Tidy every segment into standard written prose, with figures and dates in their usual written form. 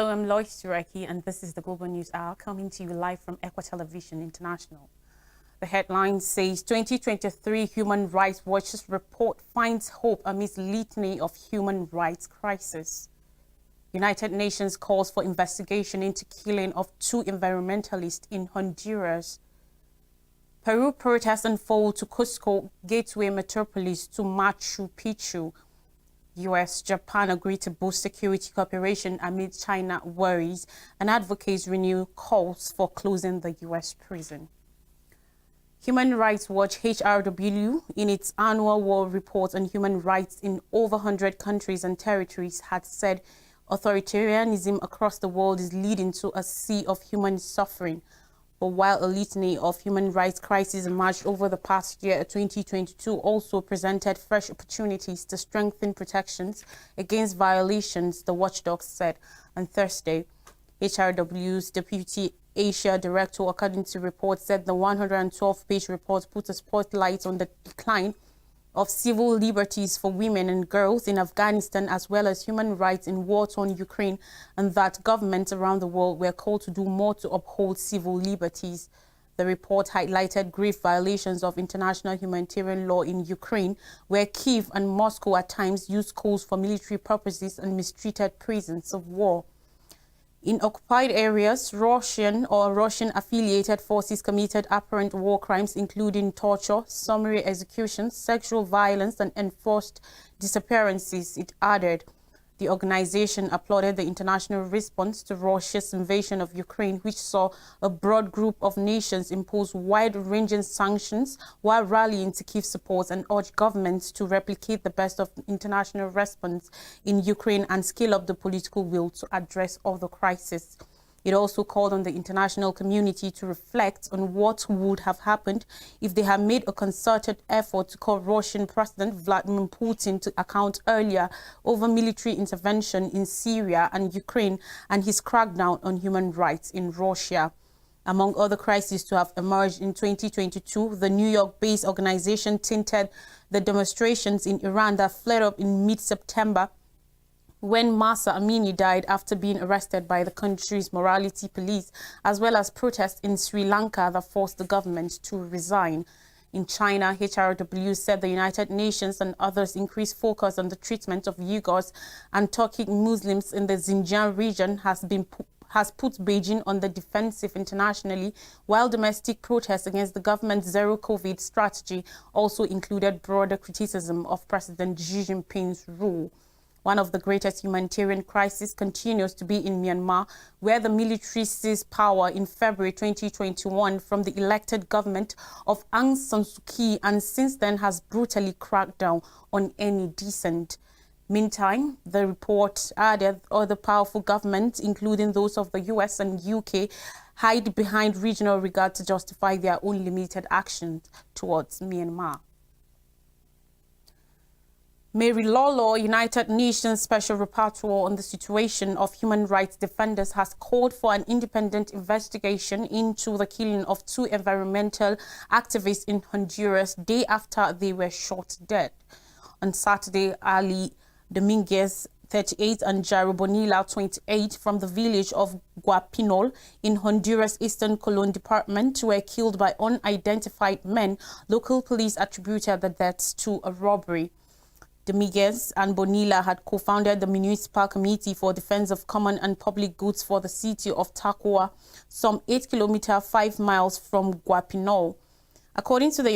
Hello, I'm Lois Tureki, and this is the Global News Hour coming to you live from Equa Television International. The headline says 2023 Human Rights Watch's report finds hope amidst litany of human rights crisis. United Nations calls for investigation into killing of 2 environmentalists in Honduras. Peru protests unfold to Cusco gateway metropolis to Machu Picchu. US, Japan agree to boost security cooperation amid China worries, and advocates renew calls for closing the US prison. Human Rights Watch HRW, in its annual world report on human rights in over 100 countries and territories, had said authoritarianism across the world is leading to a sea of human suffering. But while a litany of human rights crises emerged over the past year, 2022 also presented fresh opportunities to strengthen protections against violations, the watchdog said on Thursday. HRW's Deputy Asia Director, according to reports, said the 112-page report put a spotlight on the decline of civil liberties for women and girls in Afghanistan, as well as human rights in war-torn Ukraine, and that governments around the world were called to do more to uphold civil liberties. The report highlighted grave violations of international humanitarian law in Ukraine, where Kyiv and Moscow at times used schools for military purposes and mistreated prisoners of war. In occupied areas, Russian or Russian-affiliated forces committed apparent war crimes, including torture, summary executions, sexual violence, and enforced disappearances, it added. The organization applauded the international response to Russia's invasion of Ukraine, which saw a broad group of nations impose wide-ranging sanctions while rallying to Kyiv support, and urged governments to replicate the best of international response in Ukraine and scale up the political will to address other crises. It also called on the international community to reflect on what would have happened if they had made a concerted effort to call Russian President Vladimir Putin to account earlier over military intervention in Syria and Ukraine and his crackdown on human rights in Russia. Among other crises to have emerged in 2022, the New York-based organization tinted the demonstrations in Iran that flared up in mid-September when Mahsa Amini died after being arrested by the country's morality police, as well as protests in Sri Lanka that forced the government to resign. In China, HRW said the United Nations and others increased focus on the treatment of Uyghurs and Turkic Muslims in the Xinjiang region has put Beijing on the defensive internationally, while domestic protests against the government's zero-COVID strategy also included broader criticism of President Xi Jinping's rule. One of the greatest humanitarian crises continues to be in Myanmar, where the military seized power in February 2021 from the elected government of Aung San Suu Kyi, and since then has brutally cracked down on any dissent. Meantime, the report added other powerful governments, including those of the US and UK, hide behind regional regard to justify their own limited actions towards Myanmar. Mary Lolo, United Nations Special Rapporteur on the situation of human rights defenders, has called for an independent investigation into the killing of 2 environmental activists in Honduras day after they were shot dead. On Saturday, Ali Dominguez, 38, and Jairo Bonilla, 28, from the village of Guapinol in Honduras' Eastern Colon department were killed by unidentified men. Local police attributed the deaths to a robbery. Dominguez and Bonilla had co-founded the Municipal Committee for Defense of Common and Public Goods for the city of Tacua, some 8 kilometers 5 miles from Guapinol. According to the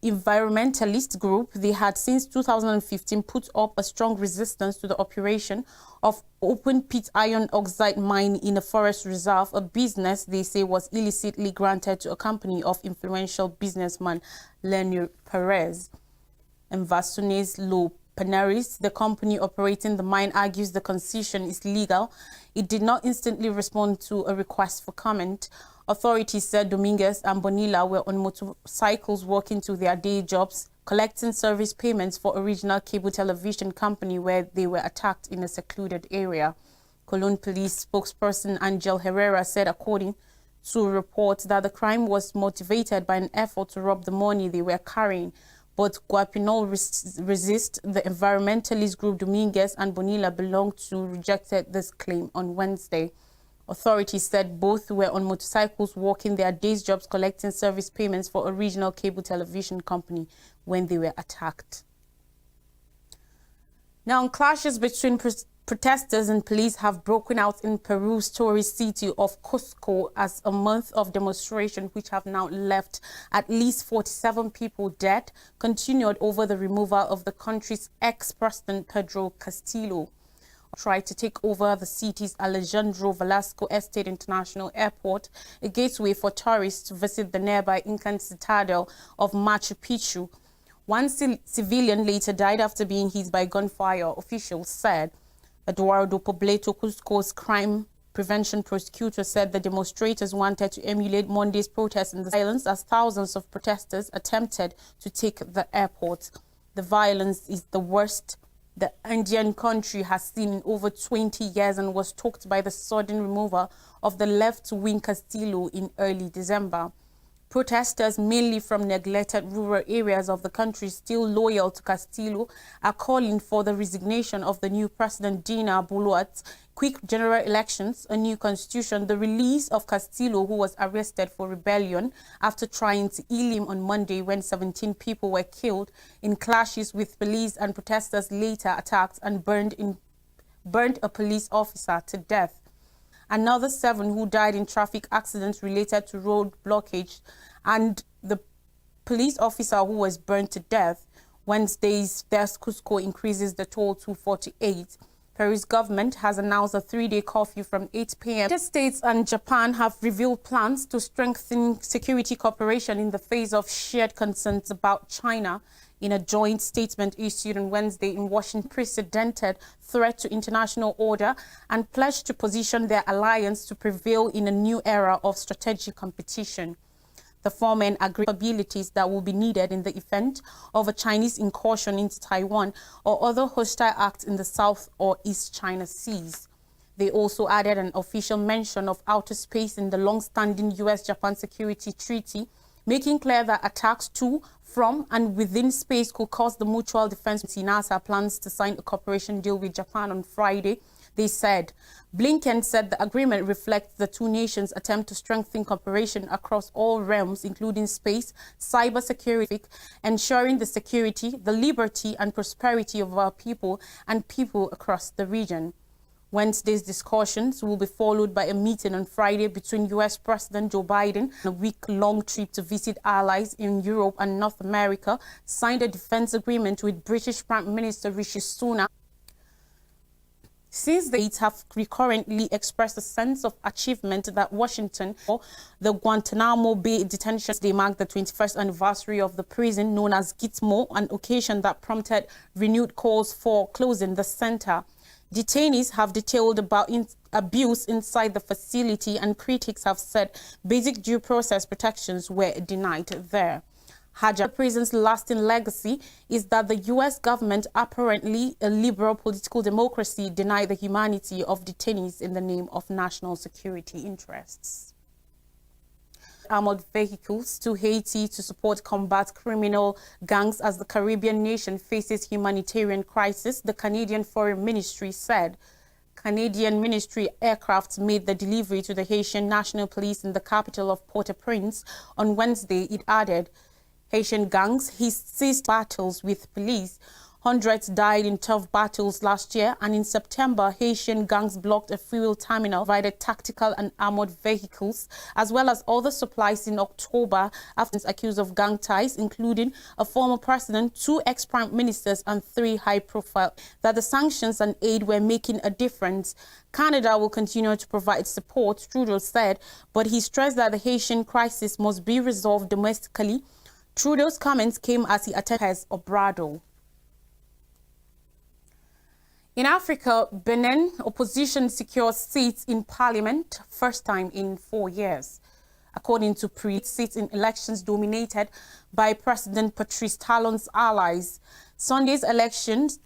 environmentalist group, they had since 2015 put up a strong resistance to the operation of open-pit iron oxide mine in a forest reserve, a business they say was illicitly granted to a company of influential businessman Leonel Perez. Inversiones Lo Panaris, the company operating the mine, argues the concession is legal. It did not instantly respond to a request for comment. Authorities said Dominguez and Bonilla were on motorcycles walking to their day jobs, collecting service payments for a regional cable television company, where they were attacked in a secluded area. Colon police spokesperson Angel Herrera said, according to reports, that the crime was motivated by an effort to rob the money they were carrying. but Guapinol Resist, the environmentalist group Dominguez and Bonilla belonged to, rejected this claim on Wednesday. Authorities said both were on motorcycles working their day's jobs collecting service payments for a regional cable television company when they were attacked. Now, clashes between protesters and police have broken out in Peru's tourist city of Cusco as a month of demonstration, which have now left at least 47 people dead, continued over the removal of the country's ex-president Pedro Castillo. Tried to take over the city's Alejandro Velasco Estate International Airport, a gateway for tourists to visit the nearby Incan citadel of Machu Picchu. One civilian later died after being hit by gunfire, officials said. Eduardo Pobleto, Cusco's crime prevention prosecutor, said the demonstrators wanted to emulate Monday's protests in the silence as thousands of protesters attempted to take the airport. The violence is the worst the Andean country has seen in over 20 years and was stoked by the sudden removal of the left-wing Castillo in early December. Protesters, mainly from neglected rural areas of the country still loyal to Castillo, are calling for the resignation of the new president Dina Boluart, quick general elections, a new constitution, the release of Castillo, who was arrested for rebellion after trying to kill him on Monday when 17 people were killed in clashes with police, and protesters later attacked and burned a police officer to death. Another 7 who died in traffic accidents related to road blockage, and the police officer who was burned to death. Wednesday's death Cusco increases the toll to 48. Peru's government has announced a 3-day curfew from 8 p.m. The United States and Japan have revealed plans to strengthen security cooperation in the face of shared concerns about China. In a joint statement issued on Wednesday in Washington, unprecedented threat to international order and pledged to position their alliance to prevail in a new era of strategic competition. The four men agreed on capabilities that will be needed in the event of a Chinese incursion into Taiwan or other hostile acts in the South or East China Seas. They also added an official mention of outer space in the long-standing U.S.-Japan Security Treaty, making clear that attacks to, from, and within space could cause the Mutual Defense. NASA plans to sign a cooperation deal with Japan on Friday, they said. Blinken said the agreement reflects the two nations' attempt to strengthen cooperation across all realms, including space, cybersecurity, ensuring the security, the liberty, and prosperity of our people and people across the region. Wednesday's discussions will be followed by a meeting on Friday between U.S. President Joe Biden, a week-long trip to visit allies in Europe and North America, signed a defense agreement with British Prime Minister Rishi Sunak. Since the eight have recurrently expressed a sense of achievement that Washington, the Guantanamo Bay detention, they marked the 21st anniversary of the prison known as Gitmo, an occasion that prompted renewed calls for closing the center. Detainees have detailed about abuse inside the facility, and critics have said basic due process protections were denied there. The prison's lasting legacy is that the U.S. government, apparently a liberal political democracy, denied the humanity of detainees in the name of national security interests. Armored vehicles to Haiti to support combat criminal gangs as the Caribbean nation faces humanitarian crisis, the Canadian Foreign Ministry said. Canadian Ministry aircraft made the delivery to the Haitian National Police in the capital of Port-au-Prince on Wednesday. It added, Haitian gangs ceased battles with police. Hundreds died in tough battles last year, and in September, Haitian gangs blocked a fuel terminal, provided tactical and armored vehicles, as well as other supplies in October, after accused of gang ties, including a former president, 2 ex-prime ministers, and 3 high-profile, that the sanctions and aid were making a difference. Canada will continue to provide support, Trudeau said, but he stressed that the Haitian crisis must be resolved domestically. Trudeau's comments came as he attended Obrador. In Africa, Benin opposition secures seats in parliament, first time in 4 years. According to seats in elections dominated by President Patrice Talon's allies. Sunday's elections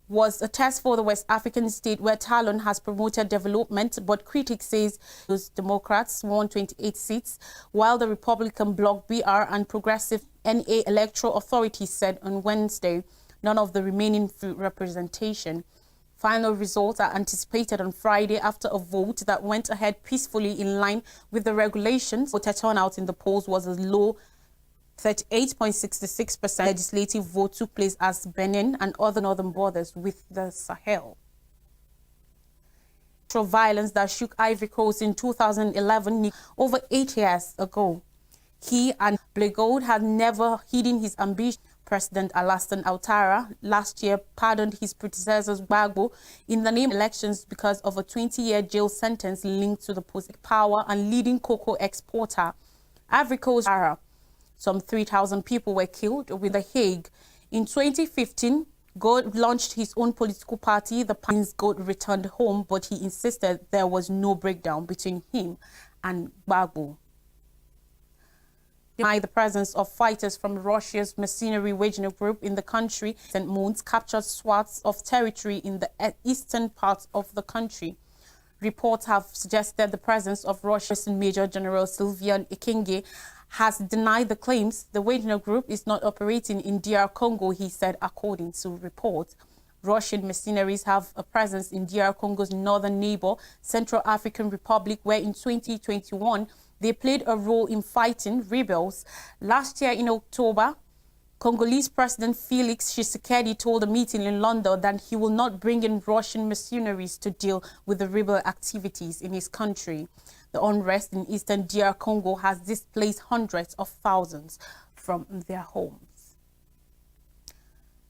was a test for the West African state where Talon has promoted development, but critics say those Democrats won 28 seats, while the Republican bloc BR and Progressive NA Electoral Authority said on Wednesday none of the remaining representation. Final results are anticipated on Friday after a vote that went ahead peacefully in line with the regulations. Voter turnout in the polls was a low 38.66%. Legislative vote took place as Benin and other northern borders with the Sahel. Violence that shook Ivory Coast in 2011, over 8 years ago. He and Blegoud had never hidden his ambition. President Alassane Ouattara last year pardoned his predecessor Gbagbo in the name of elections because of a 20-year jail sentence linked to the power and leading cocoa exporter. Ivory Coast, some 3,000 people were killed with The Hague. In 2015, God launched his own political party. The Pines God returned home, but he insisted there was no breakdown between him and Gbagbo. Deny the presence of fighters from Russia's mercenary Wagner group in the country. St. Moons captured swaths of territory in the eastern part of the country. Reports have suggested the presence of Russia's Major General Sylvain Ekenge has denied the claims. The Wagner group is not operating in DR Congo, he said, according to reports. Russian mercenaries have a presence in DR Congo's northern neighbor, Central African Republic, where in 2021, they played a role in fighting rebels. Last year in October, Congolese President Felix Tshisekedi told a meeting in London that he will not bring in Russian mercenaries to deal with the rebel activities in his country. The unrest in eastern DR Congo has displaced hundreds of thousands from their homes.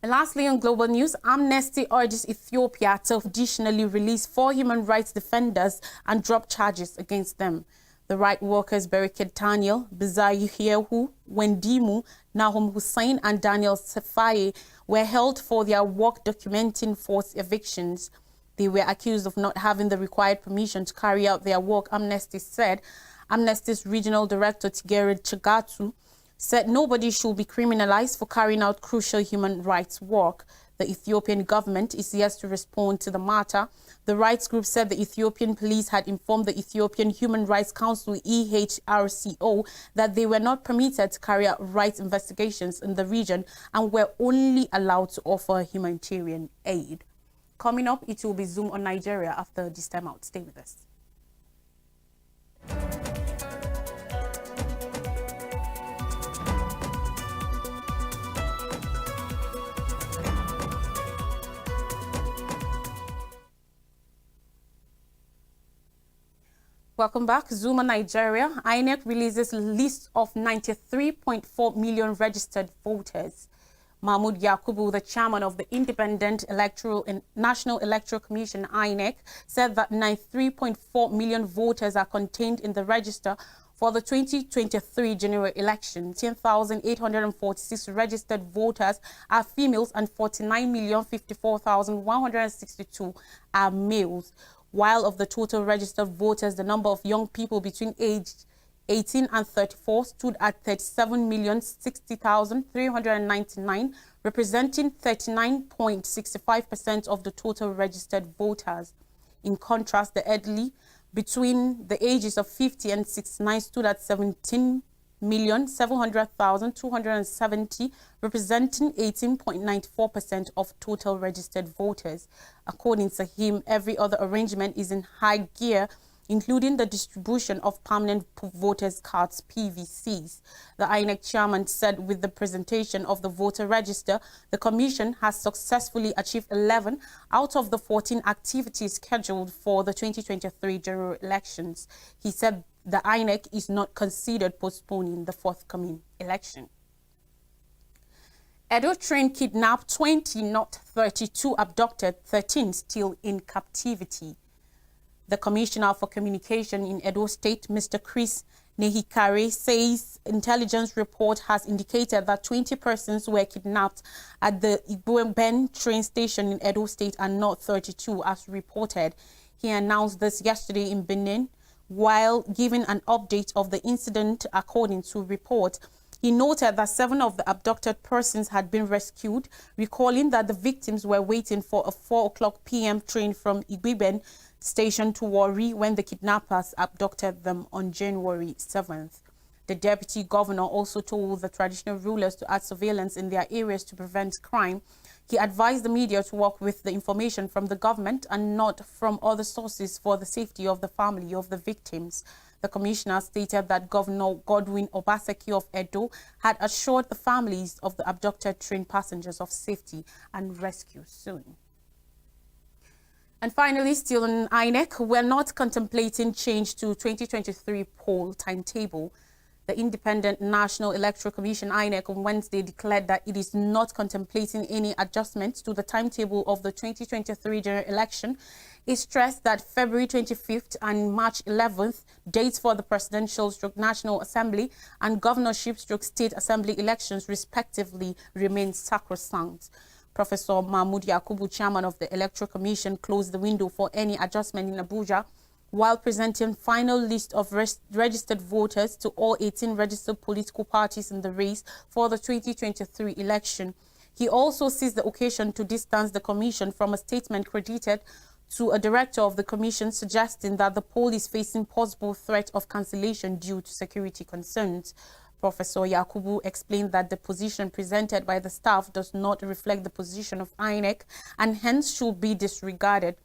And lastly, on global news, Amnesty urges Ethiopia to additionally release 4 human rights defenders and drop charges against them. The right workers Bereket Daniel, Bizayehu, Wendimu, Nahum Hussein and Daniel Sefaye were held for their work documenting forced evictions. They were accused of not having the required permission to carry out their work, Amnesty said. Amnesty's regional director, Tigere Chagatu, said nobody should be criminalized for carrying out crucial human rights work. The Ethiopian government is yet to respond to the matter. The rights group said the Ethiopian police had informed the Ethiopian Human Rights Council, EHRCO, that they were not permitted to carry out rights investigations in the region and were only allowed to offer humanitarian aid. Coming up, it will be Zoom on Nigeria after this time out. Stay with us. Welcome back. Zoom on Nigeria. INEC releases list of 93.4 million registered voters. Mahmoud Yakubu, the chairman of the Independent Electoral and National Electoral Commission, INEC, said that 93.4 million voters are contained in the register for the 2023 general election. 10,846 registered voters are females and 49,054,162 are males. While of the total registered voters, the number of young people between aged 18 and 34 stood at 37,060,399, representing 39.65% of the total registered voters. In contrast, the elderly between the ages of 50 and 69 stood at 17,700,270, representing 18.94% of total registered voters. According to him, every other arrangement is in high gear, including the distribution of permanent voters' cards, PVCs. The INEC chairman said with the presentation of the voter register, the commission has successfully achieved 11 out of the 14 activities scheduled for the 2023 general elections. He said the INEC is not considered postponing the forthcoming election. Edo train kidnapped 20, not 32, abducted 13 still in captivity. The Commissioner for Communication in Edo State, Mr. Chris Nehikare, says intelligence report has indicated that 20 persons were kidnapped at the Igboeben train station in Edo State and not 32 as reported. He announced this yesterday in Benin while giving an update of the incident. According to report, He noted that 7 of the abducted persons had been rescued, recalling that the victims were waiting for a 4:00 p.m. train from Igbiben station to Warri when the kidnappers abducted them on January 7th. The deputy governor also told the traditional rulers to add surveillance in their areas to prevent crime. He advised the media to work with the information from the government and not from other sources for the safety of the family of the victims. The commissioner stated that Governor Godwin Obaseki of Edo had assured the families of the abducted train passengers of safety and rescue soon. And finally, still on INEC, we're not contemplating change to 2023 poll timetable. The Independent National Electoral Commission, INEC, on Wednesday declared that it is not contemplating any adjustments to the timetable of the 2023 general election. It stressed that February 25th and March 11th dates for the presidential/National Assembly and governorship/State Assembly elections respectively remain sacrosanct. Professor Mahmoud Yakubu, chairman of the Electoral Commission, closed the window for any adjustment in Abuja while presenting final list of registered voters to all 18 registered political parties in the race for the 2023 election. He also seized the occasion to distance the commission from a statement credited to a director of the commission suggesting that the poll is facing possible threat of cancellation due to security concerns. Professor Yakubu explained that the position presented by the staff does not reflect the position of INEC and hence should be disregarded.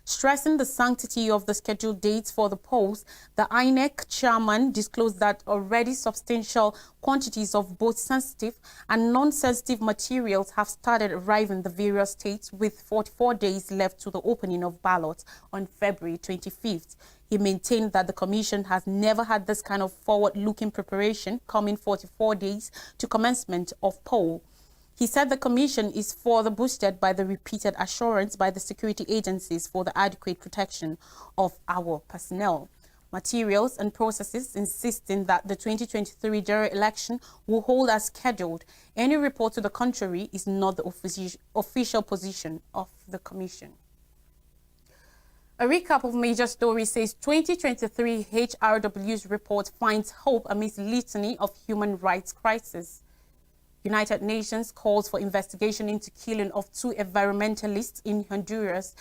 Stressing the sanctity of the scheduled dates for the polls, the INEC chairman disclosed that already substantial quantities of both sensitive and non-sensitive materials have started arriving in the various states, with 44 days left to the opening of ballots on February 25th. He maintained that the commission has never had this kind of forward-looking preparation, coming 44 days to commencement of poll. He said the commission is further boosted by the repeated assurance by the security agencies for the adequate protection of our personnel, materials and processes, insisting that the 2023 general election will hold as scheduled. Any report to the contrary is not the official position of the commission. A recap of major stories says 2023 HRW's report finds hope amidst litany of human rights crisis. United Nations calls for investigation into killing of 2 environmentalists in Honduras.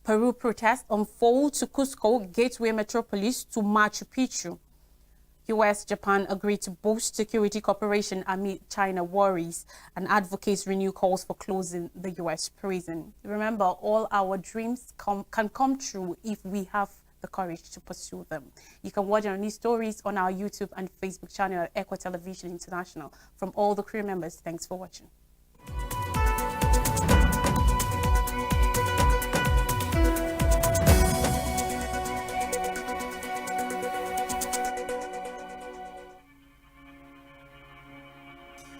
Peru protests unfold to Cusco, gateway metropolis to Machu Picchu. US-Japan agreed to boost security cooperation amid China worries, and advocates renew calls for closing the US prison. Remember, all our dreams can come true if we have the courage to pursue them. You can watch our news stories on our YouTube and Facebook channel at Equa Television International. From all the crew members, thanks for watching.